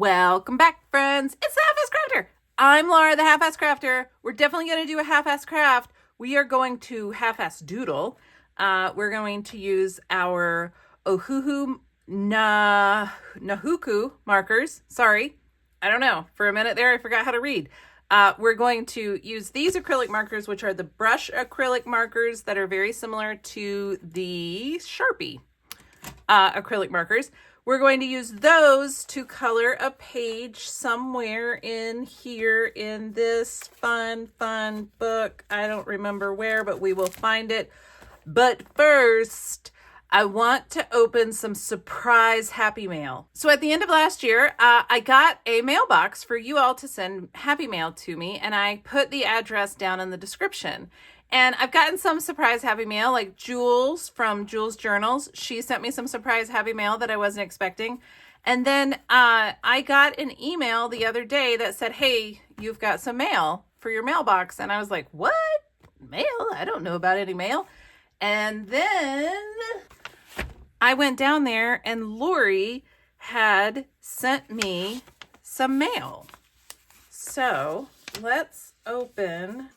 Welcome back, friends. It's the Halfass Crafter. I'm Laura, the Halfass Crafter. We're definitely going to do a half-ass craft. We are going to half-ass doodle. We're going to use our Ohuhu Nahuku markers. Sorry, I don't know. For a minute there, I forgot how to read. We're going to use these acrylic markers, which are the brush acrylic markers that are very similar to the Sharpie acrylic markers. We're going to use those to color a page somewhere in here in this fun book. I don't remember where, but we will find it. But first, I want to open some surprise happy mail. So at the end of last year, I got a mailbox for you all to send happy mail to me, and I put the address down in the description. And I've gotten some surprise happy mail, like Jules from Jules Journals. She sent me some surprise happy mail that I wasn't expecting. And then I got an email the other day that said, hey, you've got some mail for your mailbox. And I was like, what? Mail? I don't know about any mail. And then I went down there and Lori had sent me some mail. So let's open.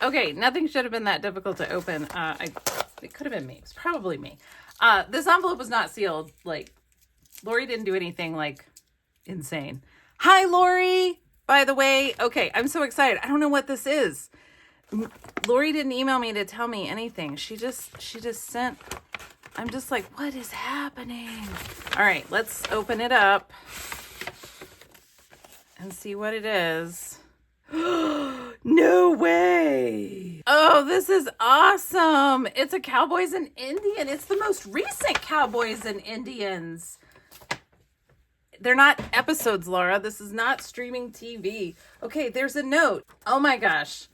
Okay, nothing should have been that difficult to open. It could have been me. It was probably me. This envelope was not sealed. Like, Lori didn't do anything, like, insane. Hi, Lori, by the way. Okay, I'm so excited. I don't know what this is. Lori didn't email me to tell me anything. She just sent... I'm just like, what is happening? All right, let's open it up and see what it is. No way. Oh, this is awesome. It's a Cowboys and Indian. It's the most recent Cowboys and Indians. They're not episodes, Laura. This is not streaming TV. Okay, there's a note. Oh my gosh.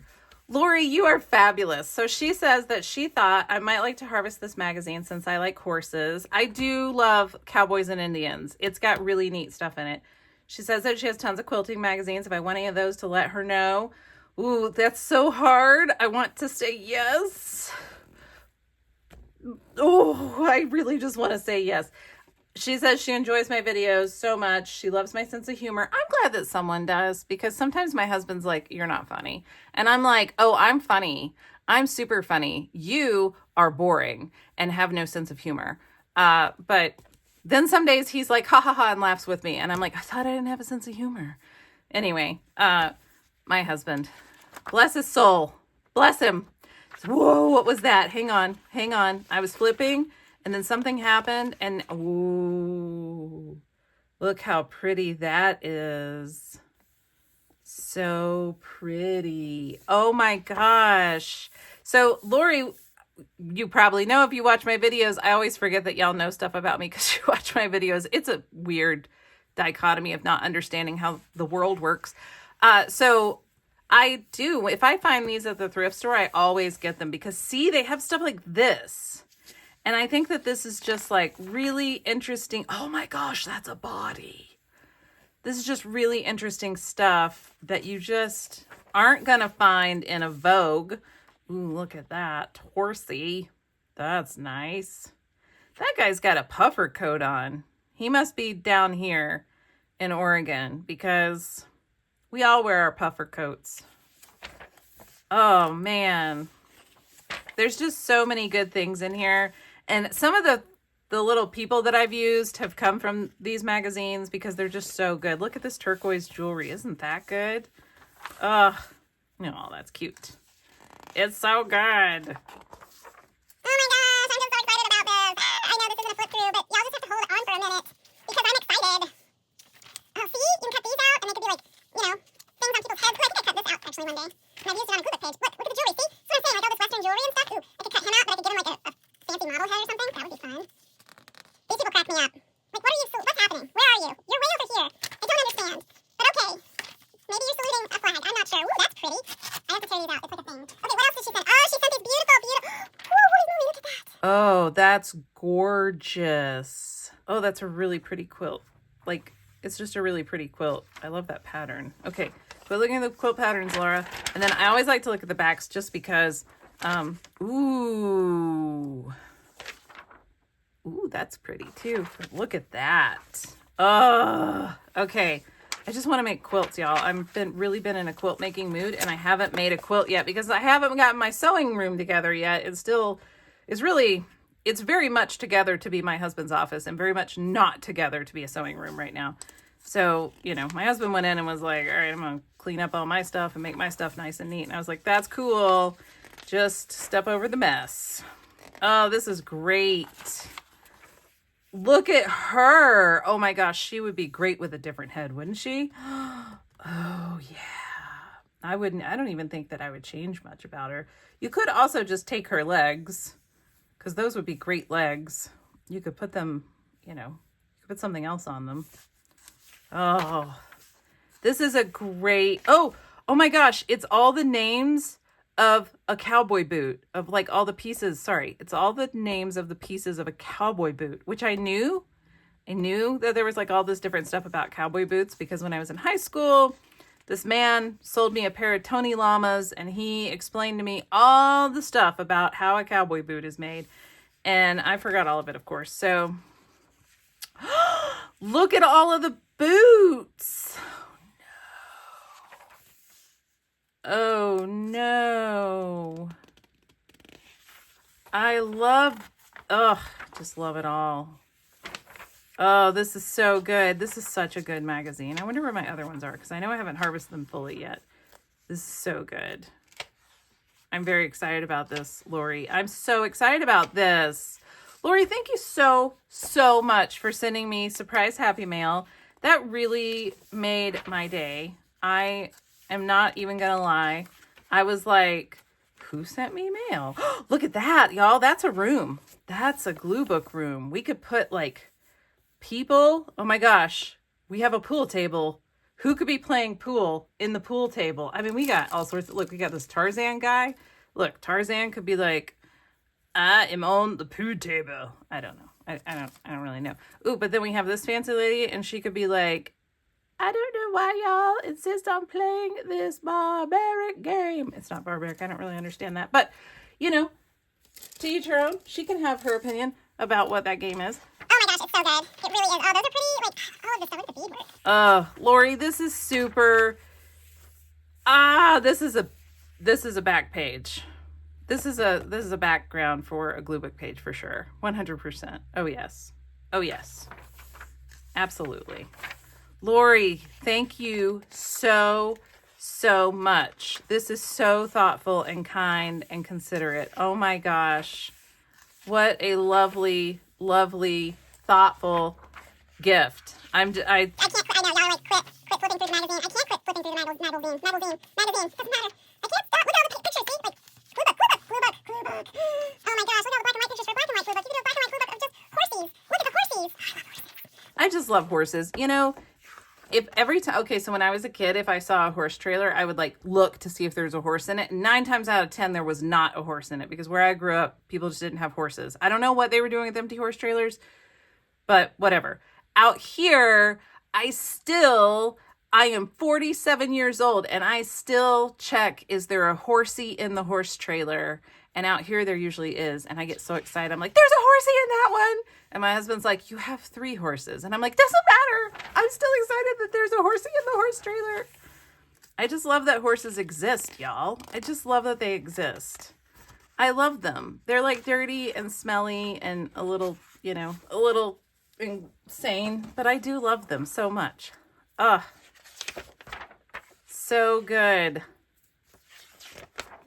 Lori, you are fabulous. So she says that she thought I might like to harvest this magazine since I like horses. I do love Cowboys and Indians. It's got really neat stuff in it. She says that she has tons of quilting magazines. If I want any of those, to let her know. Ooh, that's so hard. I want to say yes. Oh, I really just want to say yes. She says she enjoys my videos so much. She loves my sense of humor. I'm glad that someone does, because sometimes my husband's like, you're not funny. And I'm like, oh, I'm funny. I'm super funny. You are boring and have no sense of humor. But then some days he's like, ha ha ha, and laughs with me. And I'm like, I thought I didn't have a sense of humor. Anyway, my husband, bless his soul. Bless him. Whoa, what was that? Hang on. I was flipping and then something happened and ooh, look how pretty that is. So pretty. Oh my gosh. So Lori, you probably know if you watch my videos, I always forget that y'all know stuff about me because you watch my videos. It's a weird dichotomy of not understanding how the world works. So I do, if I find these at the thrift store, I always get them because see, they have stuff like this. And I think that this is just like really interesting. Oh my gosh, that's a body. This is just really interesting stuff that you just aren't going to find in a Vogue. Ooh, look at that. Horsey. That's nice. That guy's got a puffer coat on. He must be down here in Oregon because we all wear our puffer coats. Oh, man. There's just so many good things in here. And some of the little people that I've used have come from these magazines because they're just so good. Look at this turquoise jewelry. Isn't that good? Oh, that's cute. It's so good. Oh my gosh, I'm just so excited about this. I know this isn't a flip through, but y'all just have to hold on for a minute because I'm excited. Oh, see? You can cut these out and they could be like, things on people's heads. Ooh, I think I cut this out actually one day. And I've used it on a Acrylic page. Look at the jewelry. See? That's what I'm saying, like all this Western jewelry and stuff. Ooh, I could cut him out, but I could give him like a fancy model head or something. That would be fun. These people crack me up. Like, what's happening? Where are you? You're way over here. I don't understand. But okay. Maybe you're saluting a flag. I'm not sure. Ooh, that's pretty. I have to tear these out. It's like a thing. Okay, what else did she send? Oh, she sent this beautiful. Ooh, holy moly, look at that. Oh, that's gorgeous. Oh, that's a really pretty quilt. Like, it's just a really pretty quilt. I love that pattern. Okay, quit looking at the quilt patterns, Laura. And then I always like to look at the backs just because Ooh, that's pretty too. Look at that. Oh, okay. I just want to make quilts, y'all. I've really been in a quilt making mood, and I haven't made a quilt yet because I haven't gotten my sewing room together yet. It's very much together to be my husband's office and very much not together to be a sewing room right now. So, my husband went in and was like, all right, I'm going to clean up all my stuff and make my stuff nice and neat. And I was like, that's cool. Just step over the mess. Oh, this is great. Look at her. Oh my gosh, she would be great with a different head, wouldn't she? Oh yeah. I don't even think that I would change much about her. You could also just take her legs, because those would be great legs. You could put them, you could put something else on them. Oh, this is a great, oh my gosh, it's all the names of a cowboy boot, of like all the pieces. Sorry, it's all the names of the pieces of a cowboy boot, which I knew that there was like all this different stuff about cowboy boots because when I was in high school, this man sold me a pair of Tony Llamas and he explained to me all the stuff about how a cowboy boot is made. And I forgot all of it, of course. So look at all of the boots. Oh no. Just love it all. Oh, this is so good. This is such a good magazine. I wonder where my other ones are because I know I haven't harvested them fully yet. This is so good. I'm very excited about this, Lori. I'm so excited about this. Lori, thank you so much for sending me surprise happy mail. That really made my day. I am not even gonna lie. I was like, who sent me mail? Look at that, y'all. That's a room. That's a glue book room. We could put like people. Oh my gosh. We have a pool table. Who could be playing pool in the pool table? I mean, we got all sorts of, look, we got this Tarzan guy. Look, Tarzan could be like, I am on the pool table. I don't know. I don't really know. Ooh, but then we have this fancy lady and she could be like, I don't know why y'all insist on playing this barbaric game. It's not barbaric. I don't really understand that. But, to each her own. She can have her opinion about what that game is. Oh my gosh, it's so good. It really is. Oh, those are pretty, like, all of this stuff. Look at the beadwork. Lori, this is super. This is a back page. This is a background for a glue book page for sure. 100%. Oh yes. Oh yes. Absolutely. Lori, thank you so much. This is so thoughtful and kind and considerate. Oh my gosh. What a lovely, thoughtful gift. I know, y'all like quit flipping through the magazine. I can't quit flipping through the magazine. Doesn't matter. I can't stop. Look at all the pictures, see? Like, glue book. Oh my gosh, look at all the black and white pictures for black and white glue book. You can do a black and white glue book of just horsies. Look at the horsies. I just love horses. If every time, okay, so when I was a kid, if I saw a horse trailer, I would like look to see if there's a horse in it. 9 times out of 10, there was not a horse in it because where I grew up, people just didn't have horses. I don't know what they were doing with empty horse trailers, but whatever. Out here, I am 47 years old and I still check, is there a horsey in the horse trailer? And out here there usually is. And I get so excited. I'm like, there's a horsey in that one. And my husband's like, you have 3 horses. And I'm like, doesn't matter. I'm still excited that there's a horsey in the horse trailer. I just love that horses exist, y'all. I just love that they exist. I love them. They're like dirty and smelly and a little insane, but I do love them so much. So good.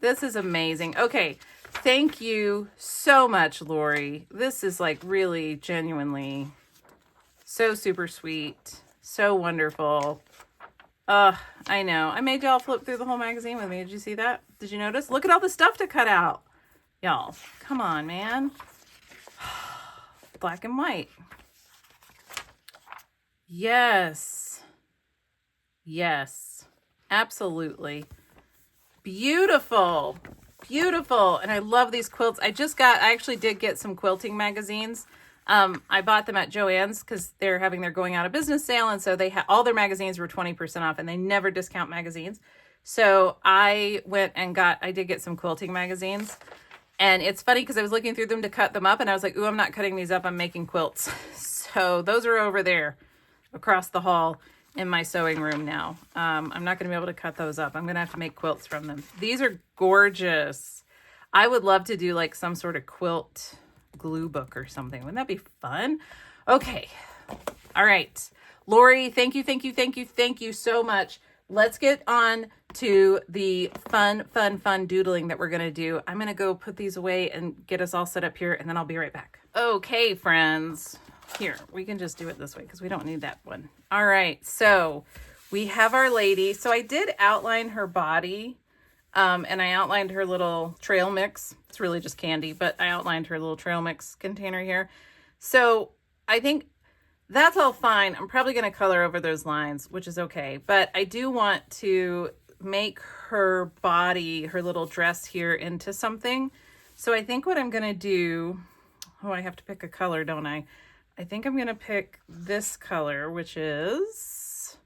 This is amazing. Okay. Thank you so much, Lori. This is like really genuinely so super sweet. So wonderful. I know. I made y'all flip through the whole magazine with me. Did you see that? Did you notice? Look at all the stuff to cut out. Y'all, come on, man. Black and white. Yes. Yes. Absolutely. Beautiful. Beautiful. And I love these quilts. I actually did get some quilting magazines. I bought them at Joann's because they're having their going out of business sale. And so all their magazines were 20% off and they never discount magazines. So I went and I did get some quilting magazines. And it's funny because I was looking through them to cut them up and I was like, ooh, I'm not cutting these up. I'm making quilts. So those are over there across the hall in my sewing room now. I'm not going to be able to cut those up. I'm going to have to make quilts from them. These are gorgeous. I would love to do like some sort of quilt glue book or something. Wouldn't that be fun? Okay. All right. Lori, thank you so much. Let's get on to the fun doodling that we're going to do. I'm going to go put these away and get us all set up here, and then I'll be right back. Okay, friends. Here, we can just do it this way because we don't need that one. All right, so we have our lady. So I did outline her body, and I outlined her little trail mix. It's really just candy, but I outlined her little trail mix container here. So I think that's all fine. I'm probably going to color over those lines, which is okay. But I do want to make her body, her little dress here, into something. So I think what I'm going to do... Oh, I have to pick a color, don't I? I think I'm going to pick this color, which is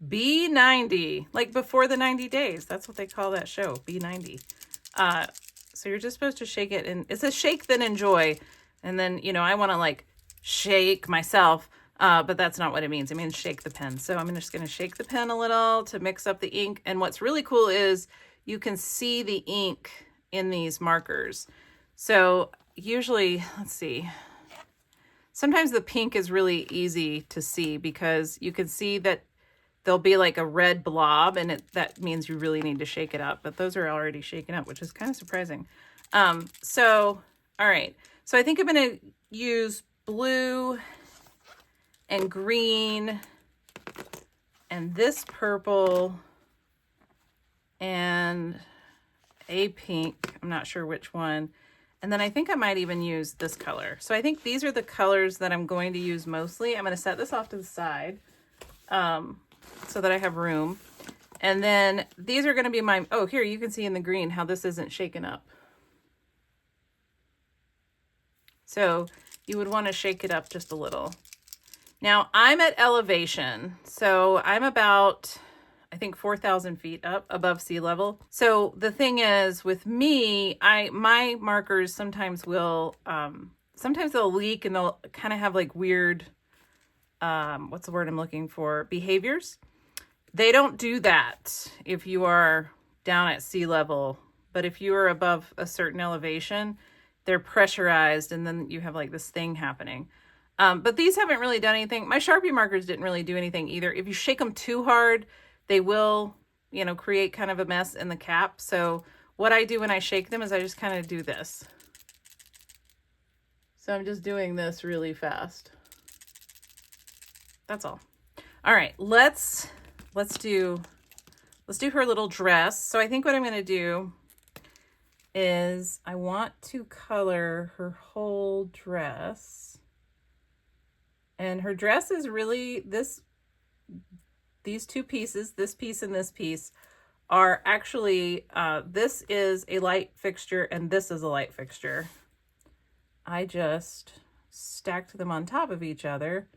B90. Like before the 90 days. That's what they call that show, B90. So you're just supposed to shake it. And it's a shake, then enjoy. And then, you know, I want to like shake myself, but that's not what it means. It means shake the pen. So I'm just going to shake the pen a little to mix up the ink. And what's really cool is you can see the ink in these markers. So usually, let's see, sometimes the pink is really easy to see because you can see that there'll be like a red blob, and that means you really need to shake it up. But those are already shaken up, which is kind of surprising. So, all right. So I think I'm going to use blue and green and this purple and a pink. I'm not sure which one. And then I think I might even use this color. So I think these are the colors that I'm going to use mostly. I'm going to set this off to the side so that I have room. And then these are going to be my, oh, here you can see in the green how this isn't shaken up. So you would want to shake it up just a little. Now I'm at elevation. So I'm about, I think 4,000 feet up above sea level. So the thing is with me, my markers sometimes will, sometimes they'll leak and they'll kind of have like weird, what's the word I'm looking for? Behaviors. They don't do that if you are down at sea level, but if you are above a certain elevation, they're pressurized and then you have like this thing happening. But these haven't really done anything. My Sharpie markers didn't really do anything either. If you shake them too hard, they will, you know, create kind of a mess in the cap. So what I do when I shake them is I just kind of do this. So I'm just doing this really fast. That's all. All right, let's do her little dress. So I think what I'm going to do is I want to color her whole dress. And her dress is really these two pieces, this piece and this piece, are actually, this is a light fixture and this is a light fixture. I just stacked them on top of each other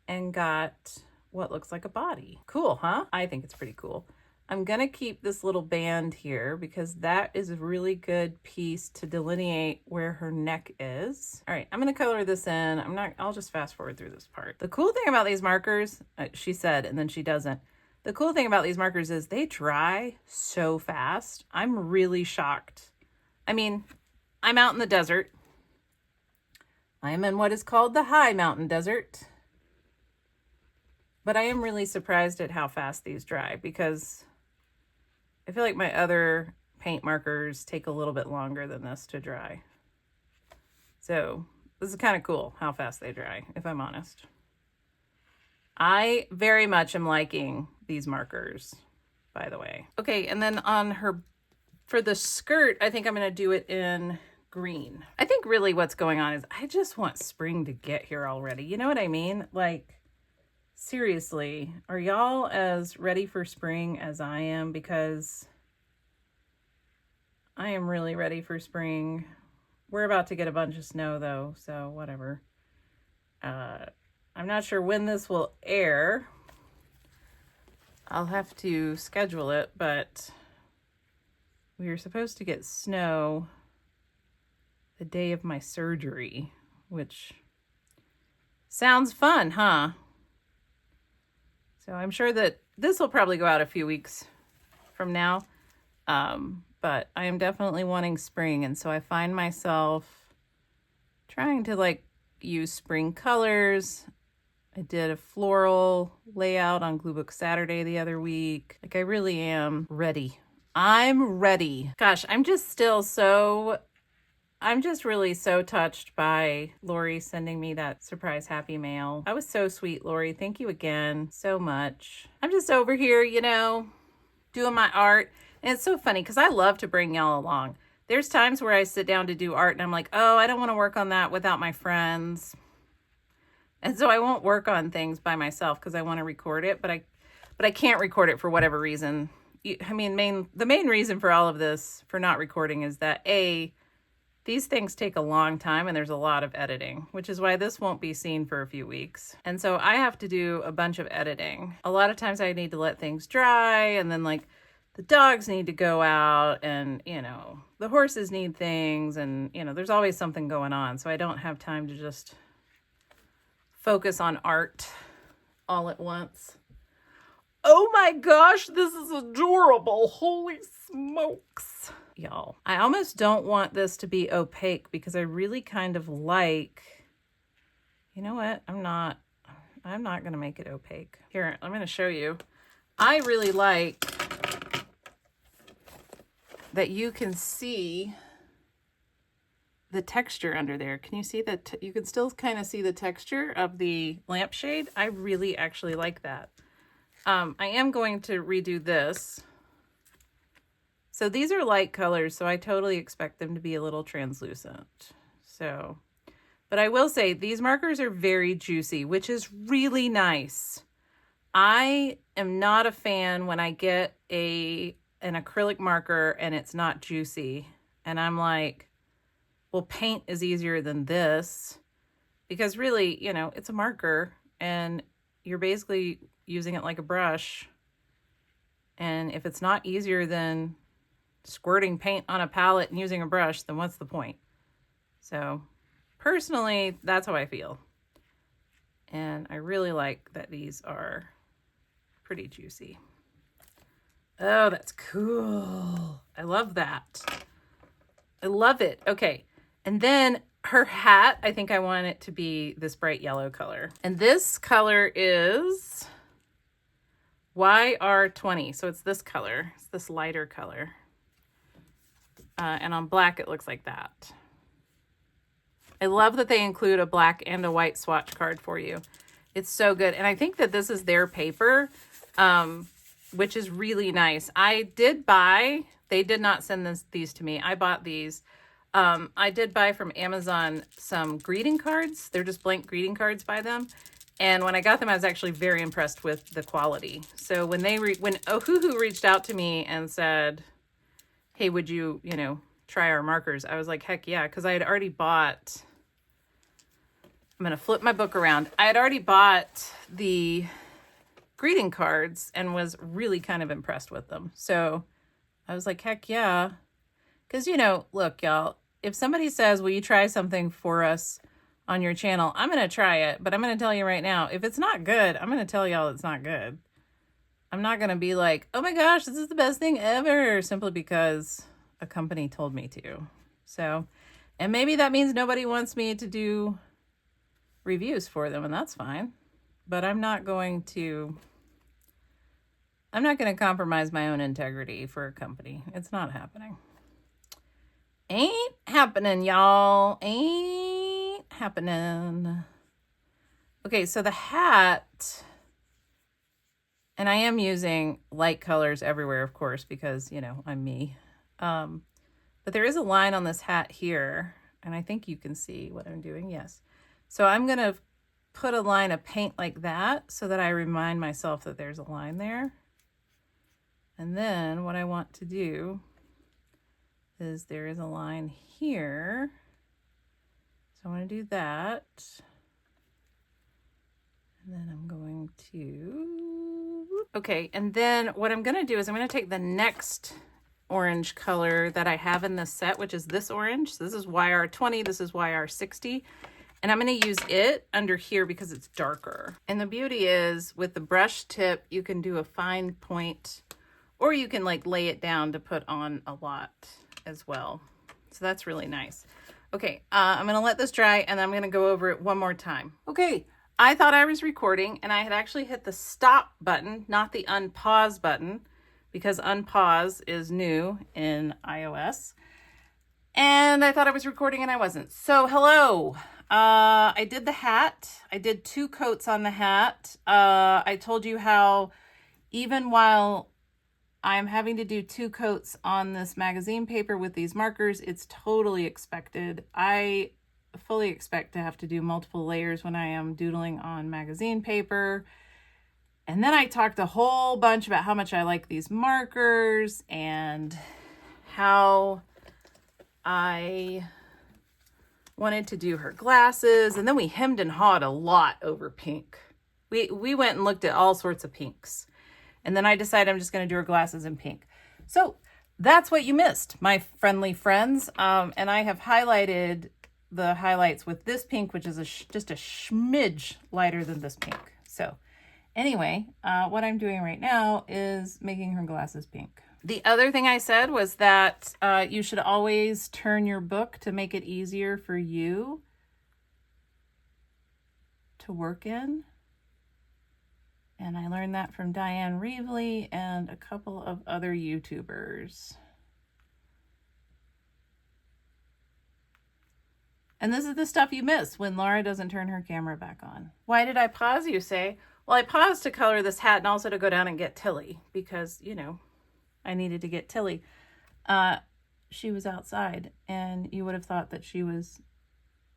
and got what looks like a body. Cool, huh? I think it's pretty cool. I'm gonna keep this little band here because that is a really good piece to delineate where her neck is. All right, I'm gonna color this in. I'll just fast forward through this part. The cool thing about these markers, she said, and then she doesn't. The cool thing about these markers is they dry so fast. I'm really shocked. I mean, I'm out in the desert. I am in what is called the high mountain desert. But I am really surprised at how fast these dry because I feel like my other paint markers take a little bit longer than this to dry. So this is kind of cool how fast they dry, if I'm honest. I very much am liking these markers, by the way. Okay, and then for the skirt, I think I'm going to do it in green. I think really what's going on is I just want spring to get here already. You know what I mean? Like, seriously, are y'all as ready for spring as I am? Because I am really ready for spring. We're about to get a bunch of snow though, so whatever. I'm not sure when this will air. I'll have to schedule it, but we were supposed to get snow the day of my surgery, which sounds fun, huh? So I'm sure that this will probably go out a few weeks from now. But I am definitely wanting spring. And so I find myself trying to like use spring colors. I did a floral layout on Glue Book Saturday the other week. Like I really am ready. I'm ready. Gosh, I'm just really so touched by Lori sending me that surprise happy mail. That was so sweet, Lori. Thank you again so much. I'm just over here, you know, doing my art. And it's so funny because I love to bring y'all along. There's times where I sit down to do art and I'm like, oh, I don't want to work on that without my friends. And so I won't work on things by myself because I want to record it, but I can't record it for whatever reason. I mean, the main reason for all of this, for not recording, is that these things take a long time and there's a lot of editing, which is why this won't be seen for a few weeks. And so I have to do a bunch of editing. A lot of times I need to let things dry, and then like the dogs need to go out, and, you know, the horses need things, and, you know, there's always something going on. So I don't have time to just focus on art all at once. Oh my gosh, this is adorable. Holy smokes. Y'all, I almost don't want this to be opaque because I really kind of like, you know what? I'm not going to make it opaque. Here, I'm going to show you. I really like that you can see the texture under there. Can you see that? You can still kind of see the texture of the lampshade. I really actually like that. I am going to redo this. So these are light colors, so I totally expect them to be a little translucent. So, but I will say these markers are very juicy, which is really nice. I am not a fan when I get an acrylic marker and it's not juicy. And I'm like, well, paint is easier than this, because really, you know, it's a marker and you're basically using it like a brush. And if it's not easier than squirting paint on a palette and using a brush, then what's the point? So personally, that's how I feel. And I really like that these are pretty juicy. Oh, that's cool. I love that. I love it. Okay. And then her hat, I think I want it to be this bright yellow color. And this color is YR20. So it's this color. It's this lighter color. And on black, it looks like that. I love that they include a black and a white swatch card for you. It's so good. And I think that this is their paper, which is really nice. I did buy, they did not send these to me. I bought these. I did buy from Amazon some greeting cards. They're just blank greeting cards by them. And when I got them, I was actually very impressed with the quality. So when when Ohuhu reached out to me and said, hey, would you, you know, try our markers? I was like, heck yeah, because I had already bought, I'm going to flip my book around. I had already bought the greeting cards and was really kind of impressed with them. So I was like, heck yeah. Because, you know, look, y'all, if somebody says, will you try something for us on your channel? I'm going to try it, but I'm going to tell you right now, if it's not good, I'm going to tell y'all it's not good. I'm not going to be like, oh my gosh, this is the best thing ever, simply because a company told me to. So, and maybe that means nobody wants me to do reviews for them, and that's fine. But I'm not going to compromise my own integrity for a company. It's not happening. Ain't happening, y'all. Ain't happening. Okay, so the hat, and I am using light colors everywhere, of course, because, you know, I'm me. But there is a line on this hat here, and I think you can see what I'm doing. Yes. So I'm going to put a line of paint like that so that I remind myself that there's a line there. And then what I want to do is there is a line here. So I want to do that. And then I'm going to, Okay, and then what I'm going to do is I'm going to take the next orange color that I have in this set, which is this orange. So this is YR20, this is YR60. And I'm going to use it under here because it's darker. And the beauty is with the brush tip, you can do a fine point, or you can like lay it down to put on a lot as well. So that's really nice. Okay, I'm going to let this dry and I'm going to go over it one more time. Okay, I thought I was recording and I had actually hit the stop button, not the unpause button, because unpause is new in iOS. And I thought I was recording and I wasn't. So hello, I did the hat. I did 2 coats on the hat. I told you how even while I'm having to do 2 coats on this magazine paper with these markers, it's totally expected. I fully expect to have to do multiple layers when I am doodling on magazine paper. And then I talked a whole bunch about how much I like these markers and how I wanted to do her glasses. And then we hemmed and hawed a lot over pink. We went and looked at all sorts of pinks. And then I decided I'm just going to do her glasses in pink. So that's what you missed, my friendly friends. And I have highlighted the highlights with this pink, which is just a smidge lighter than this pink. So anyway, what I'm doing right now is making her glasses pink. The other thing I said was that you should always turn your book to make it easier for you to work in. And I learned that from Diane Reevely and a couple of other YouTubers. And this is the stuff you miss when Laura doesn't turn her camera back on. Why did I pause, you say? Well, I paused to color this hat and also to go down and get Tilly because, you know, I needed to get Tilly. She was outside and you would have thought that she was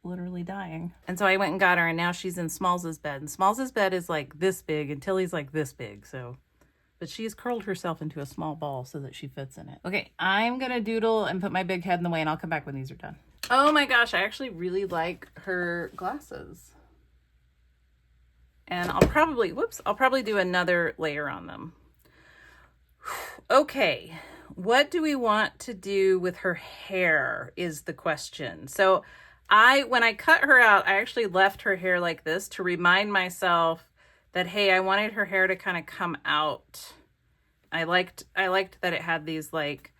literally dying. And so I went and got her and now she's in Smalls's bed. And Smalls's bed is like this big and Tilly's like this big. So, but she's curled herself into a small ball so that she fits in it. Okay, I'm gonna doodle and put my big head in the way and I'll come back when these are done. Oh my gosh, I actually really like her glasses. And I'll probably do another layer on them. Okay, what do we want to do with her hair is the question. So when I cut her out, I actually left her hair like this to remind myself that, hey, I wanted her hair to kind of come out. I liked that it had these like,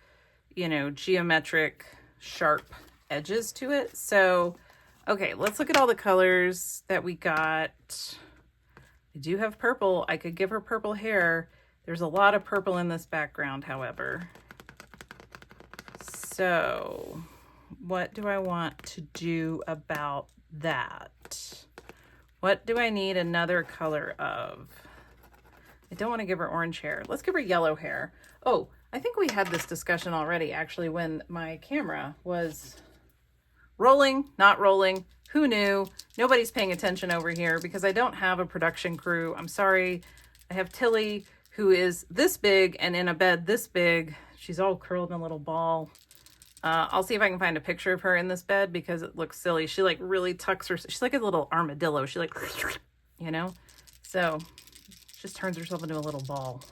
you know, geometric sharp edges to it. So, okay, let's look at all the colors that we got. I do have purple. I could give her purple hair. There's a lot of purple in this background, however. So what do I want to do about that? What do I need another color of? I don't want to give her orange hair. Let's give her yellow hair. Oh, I think we had this discussion already, actually, when my camera was rolling, not rolling. Who knew? Nobody's paying attention over here because I don't have a production crew. I'm sorry. I have Tilly, who is this big and in a bed this big. She's all curled in a little ball. I'll see if I can find a picture of her in this bed because it looks silly. She like really tucks her, she's like a little armadillo. She like, you know, so just turns herself into a little ball.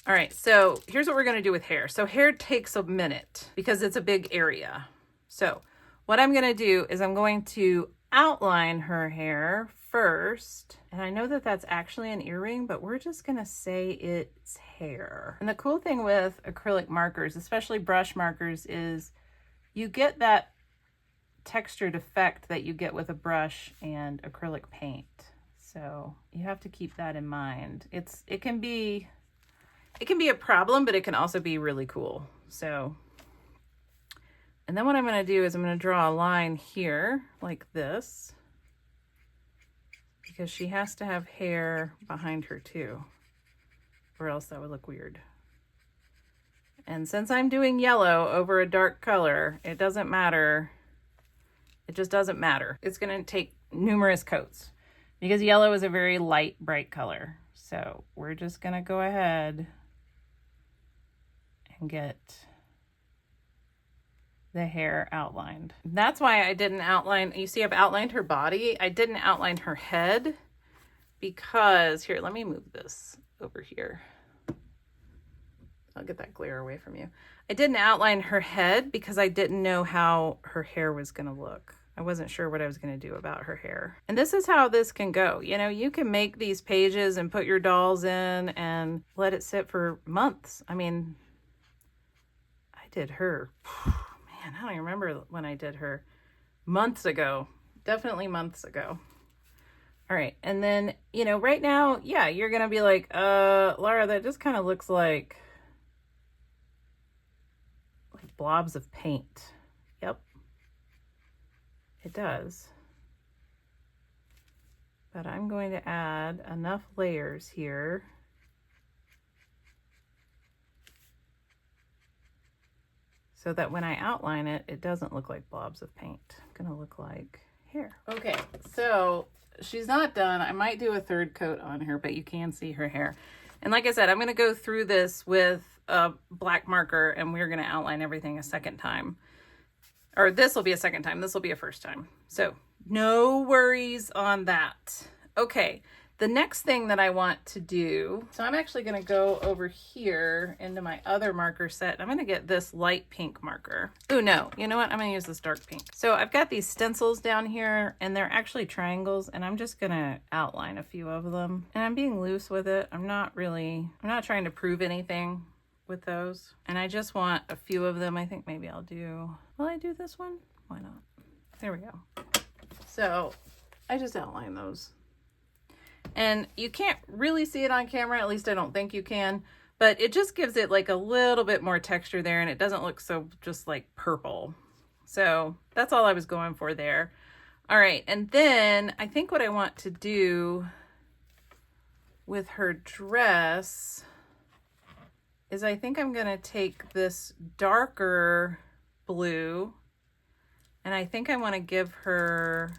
All right, so here's what we're gonna do with hair. So hair takes a minute because it's a big area. So what I'm gonna do is I'm going to outline her hair first. And I know that that's actually an earring, but we're just gonna say it's hair. And the cool thing with acrylic markers, especially brush markers, is you get that textured effect that you get with a brush and acrylic paint. So you have to keep that in mind. It can be a problem, but it can also be really cool. So, and then what I'm gonna do is I'm gonna draw a line here like this, because she has to have hair behind her too, or else that would look weird. And since I'm doing yellow over a dark color, it doesn't matter. It just doesn't matter. It's gonna take numerous coats because yellow is a very light, bright color. So we're just gonna go ahead and get the hair outlined. That's why I didn't outline, you see I've outlined her body. I didn't outline her head because, here, let me move this. over here. I'll get that glare away from you. I didn't outline her head because I didn't know how her hair was going to look. I wasn't sure what I was going to do about her hair. And this is how this can go. You know, you can make these pages and put your dolls in and let it sit for months. I mean, I did her, man, I don't even remember when I did her. Months ago. Definitely months ago. All right. And then, you know, right now, yeah, you're going to be like, Laura, that just kind of looks like blobs of paint. Yep. It does. But I'm going to add enough layers here so that when I outline it, it doesn't look like blobs of paint. It's gonna look like hair. Okay, so she's not done. I might do a third coat on her, but you can see her hair. And like I said, I'm gonna go through this with a black marker and we're gonna outline everything a second time. Or this will be a second time, this will be a first time. So no worries on that. Okay, the next thing that I want to do, so I'm actually gonna go over here into my other marker set. And I'm gonna get this light pink marker. Oh no, you know what? I'm gonna use this dark pink. So I've got these stencils down here and they're actually triangles and I'm just gonna outline a few of them. And I'm being loose with it. I'm not trying to prove anything with those. And I just want a few of them. I think maybe will I do this one? Why not? There we go. So I just outline those. And you can't really see it on camera, at least I don't think you can, but it just gives it like a little bit more texture there and it doesn't look so just like purple. So that's all I was going for there. All right, and then I think what I want to do with her dress is I think I'm gonna take this darker blue and I think I wanna give her,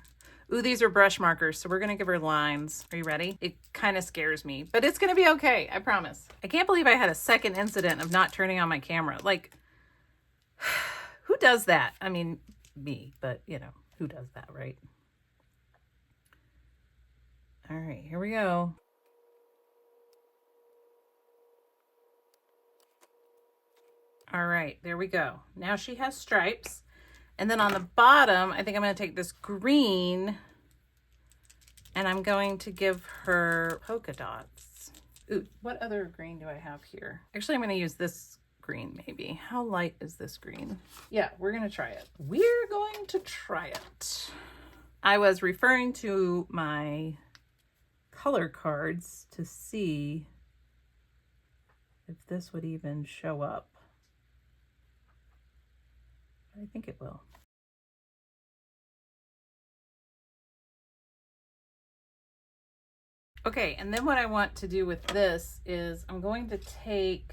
ooh, these are brush markers, so we're gonna give her lines. Are you ready? It kind of scares me, but it's gonna be okay, I promise. I can't believe I had a second incident of not turning on my camera. Like, who does that? I mean, me, but you know, who does that, right? All right, here we go. All right, there we go. Now she has stripes. And then on the bottom, I think I'm going to take this green and I'm going to give her polka dots. Ooh, what other green do I have here? Actually, I'm going to use this green maybe. How light is this green? Yeah, we're going to try it. We're going to try it. I was referring to my color cards to see if this would even show up. I think it will. Okay, and then what I want to do with this is I'm going to take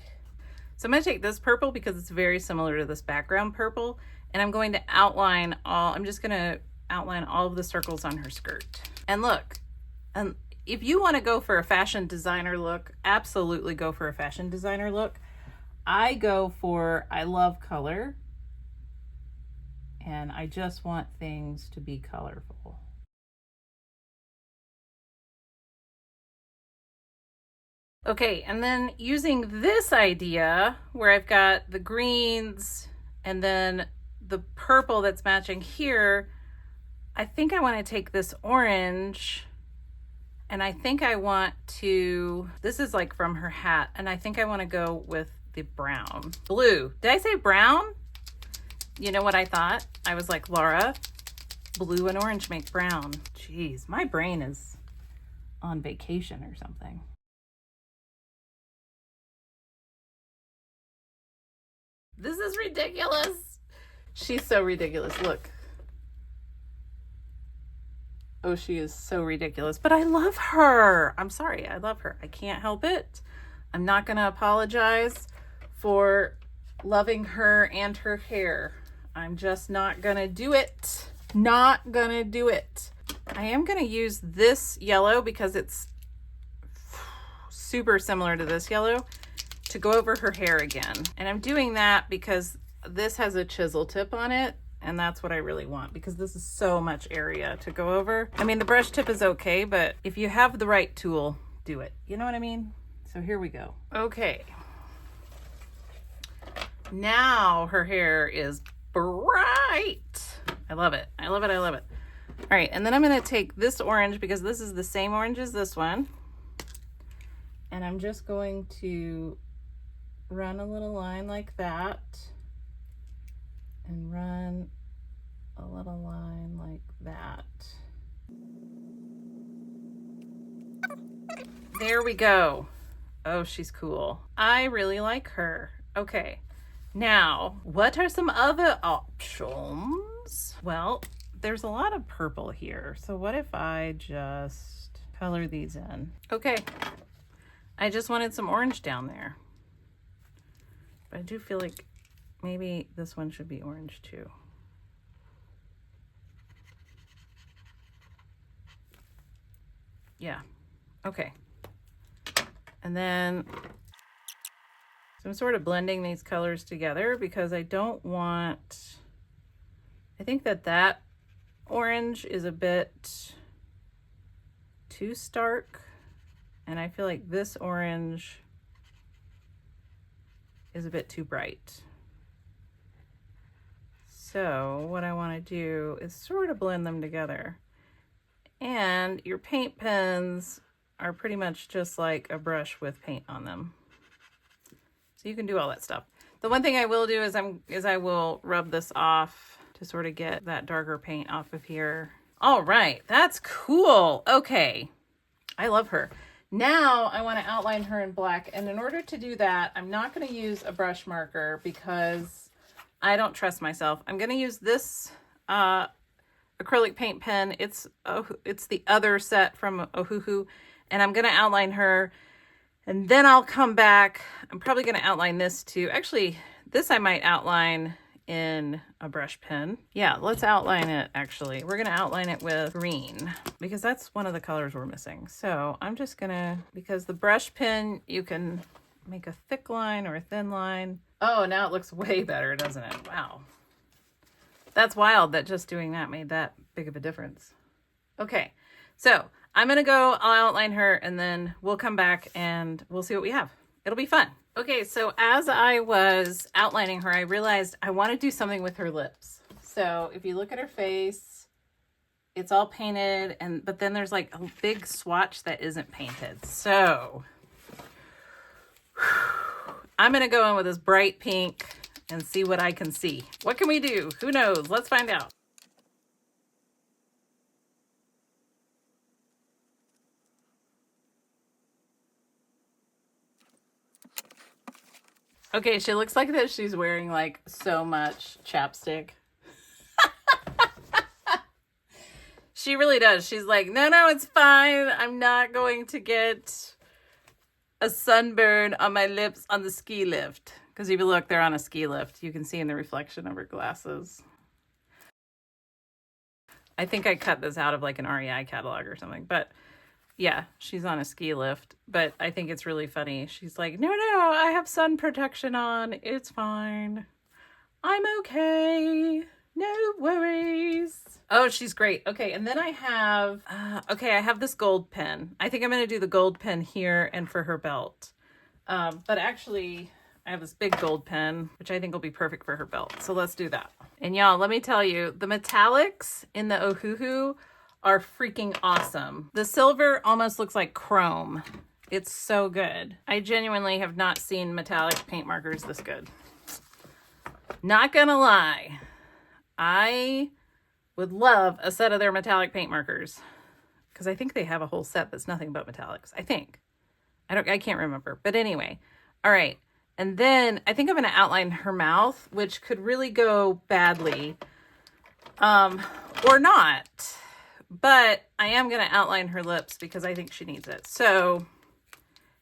this purple because it's very similar to this background purple, and I'm going to outline I'm just gonna outline all of the circles on her skirt. And look, and if you want to go for a fashion designer look, absolutely go for a fashion designer look. I love color. And I just want things to be colorful. Okay, and then using this idea where I've got the greens and then the purple that's matching here, I think I want to take this orange and I think I want to, this is like from her hat, and I think I want to go with the brown. Blue. Did I say brown? You know what I thought? I was like, Laura, blue and orange make brown. Jeez, my brain is on vacation or something. This is ridiculous. She's so ridiculous. Look. Oh, she is so ridiculous. But I love her. I'm sorry. I love her. I can't help it. I'm not going to apologize for loving her and her hair. I'm just not gonna do it. Not gonna do it. I am gonna use this yellow because it's super similar to this yellow to go over her hair again. And I'm doing that because this has a chisel tip on it and that's what I really want because this is so much area to go over. I mean, the brush tip is okay, but if you have the right tool, do it. You know what I mean? So here we go. Okay. Now her hair is bright. I love it. I love it. I love it. All right. And then I'm going to take this orange because this is the same orange as this one. And I'm just going to run a little line like that. And run a little line like that. There we go. Oh, she's cool. I really like her. Okay. Now, what are some other options? Well, there's a lot of purple here. So what if I just color these in? Okay. I just wanted some orange down there. But I do feel like maybe this one should be orange too. Yeah. Okay. And then so I'm sort of blending these colors together because I don't want, I think that orange is a bit too stark. And I feel like this orange is a bit too bright. So what I want to do is sort of blend them together. And your paint pens are pretty much just like a brush with paint on them. So you can do all that stuff. The one thing I will do is I will rub this off to sort of get that darker paint off of here. All right, that's cool. Okay, I love her. Now I want to outline her in black. And in order to do that, I'm not going to use a brush marker because I don't trust myself. I'm going to use this acrylic paint pen. It's the other set from WOWOWOWOW. And I'm going to outline her. And then I'll come back. I'm probably going to outline this too. Actually, this I might outline in a brush pen. Yeah, let's outline it actually. We're going to outline it with green because that's one of the colors we're missing. So I'm just going to, because the brush pen, you can make a thick line or a thin line. Oh, now it looks way better, doesn't it? Wow. That's wild that just doing that made that big of a difference. Okay, so I'm going to go, I'll outline her, and then we'll come back and we'll see what we have. It'll be fun. Okay, so as I was outlining her, I realized I want to do something with her lips. So if you look at her face, it's all painted, but then there's like a big swatch that isn't painted. So I'm going to go in with this bright pink and see what I can see. What can we do? Who knows? Let's find out. Okay, she looks like that she's wearing like so much chapstick. She really does. She's like, no, it's fine. I'm not going to get a sunburn on my lips on the ski lift. Because if you look, they're on a ski lift. You can see in the reflection of her glasses. I think I cut this out of like an REI catalog or something. But yeah, she's on a ski lift. But I think it's really funny. She's like, no, I have sun protection on. It's fine. I'm okay. No worries. Oh, she's great. Okay, and then I have, I have this gold pen. I think I'm going to do the gold pen here and for her belt. But actually, I have this big gold pen, which I think will be perfect for her belt. So let's do that. And y'all, let me tell you, the metallics in the WOWOWOWOW are freaking awesome. The silver almost looks like chrome. It's so good. I genuinely have not seen metallic paint markers this good. Not gonna lie. I would love a set of their metallic paint markers because I think they have a whole set that's nothing but metallics. I think. I can't remember. But anyway. All right. And then I think I'm going to outline her mouth, which could really go badly. Or not. But I am going to outline her lips because I think she needs it. So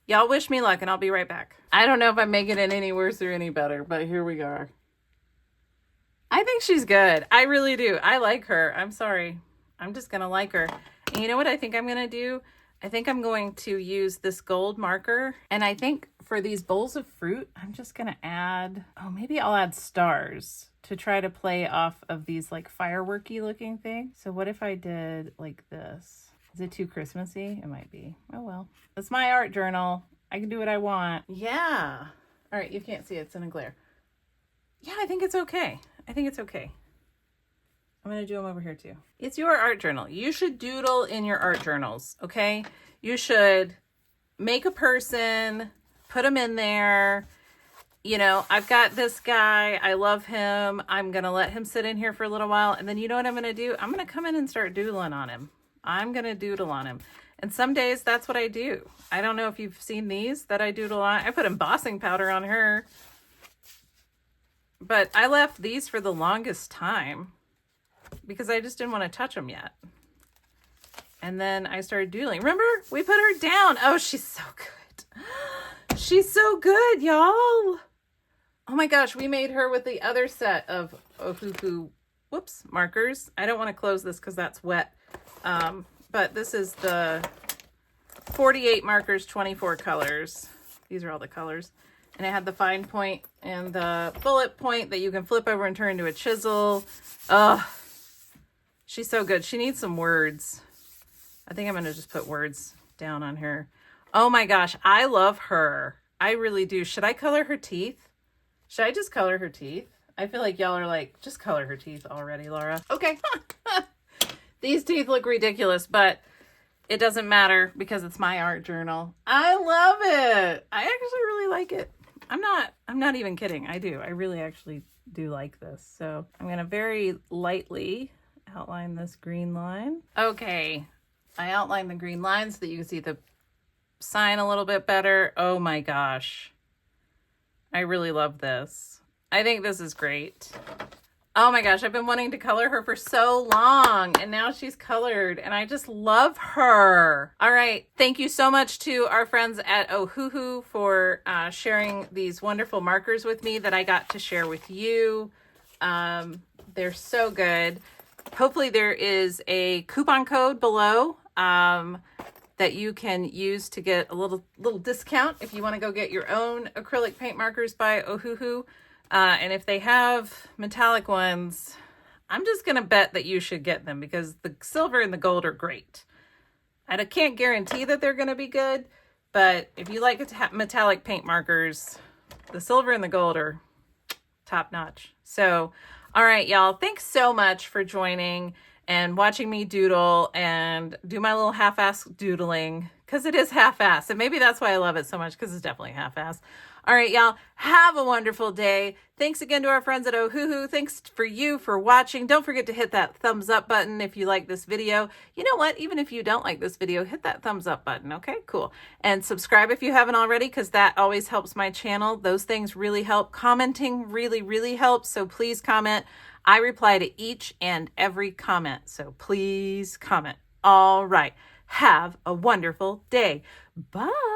y'all wish me luck and I'll be right back. I don't know if I'm making it any worse or any better, but here we go. I think she's good. I really do. I like her. I'm sorry. I'm just going to like her. And you know what I think I'm going to do? I think I'm going to use this gold marker. And I think for these bowls of fruit, I'm just going to add, maybe I'll add stars to try to play off of these like fireworky looking things. So what if I did like this? Is it too Christmassy? It might be. Oh well. It's my art journal. I can do what I want. Yeah. All right, you can't see it. It's in a glare. Yeah, I think it's okay. I think it's okay. I'm going to do them over here too. It's your art journal. You should doodle in your art journals, okay? You should make a person, put them in there. You know, I've got this guy. I love him. I'm going to let him sit in here for a little while. And then you know what I'm going to do? I'm going to come in and start doodling on him. I'm going to doodle on him. And some days that's what I do. I don't know if you've seen these that I doodle on. I put embossing powder on her. But I left these for the longest time because I just didn't want to touch them yet. And then I started doodling. Remember, we put her down. Oh, she's so good. She's so good, y'all. Oh my gosh, we made her with the other set of WOWOWOWOW, whoops, markers. I don't want to close this because that's wet. But this is the 48 markers, 24 colors. These are all the colors. And it had the fine point and the bullet point that you can flip over and turn into a chisel. Ugh. She's so good. She needs some words. I think I'm going to just put words down on her. Oh my gosh. I love her. I really do. Should I color her teeth? Should I just color her teeth? I feel like y'all are like, just color her teeth already, Laura. Okay. These teeth look ridiculous, but it doesn't matter because it's my art journal. I love it. I actually really like it. I'm not even kidding. I do. I really actually do like this. So I'm going to very lightly outline this green line. Okay. I outlined the green line so that you can see the sign a little bit better. Oh my gosh. I really love this. I think this is great. Oh my gosh, I've been wanting to color her for so long, and now she's colored, and I just love her. All right, thank you so much to our friends at WOWOWOWOW for sharing these wonderful markers with me that I got to share with you. They're so good. Hopefully there is a coupon code below that you can use to get a little discount if you want to go get your own acrylic paint markers by WOWOWOWOW. And if they have metallic ones, I'm just going to bet that you should get them because the silver and the gold are great. I can't guarantee that they're going to be good, but if you like metallic paint markers, the silver and the gold are top notch. So, all right, y'all, thanks so much for joining and watching me doodle and do my little half-ass doodling because it is half-ass. And maybe that's why I love it so much because it's definitely half-ass. All right, y'all, have a wonderful day. Thanks again to our friends at WOWOWOWOW. Thanks for watching. Don't forget to hit that thumbs up button if you like this video. You know what? Even if you don't like this video, hit that thumbs up button. Okay, cool. And subscribe if you haven't already because that always helps my channel. Those things really help. Commenting really, really helps. So please comment. I reply to each and every comment. So please comment. All right. Have a wonderful day. Bye.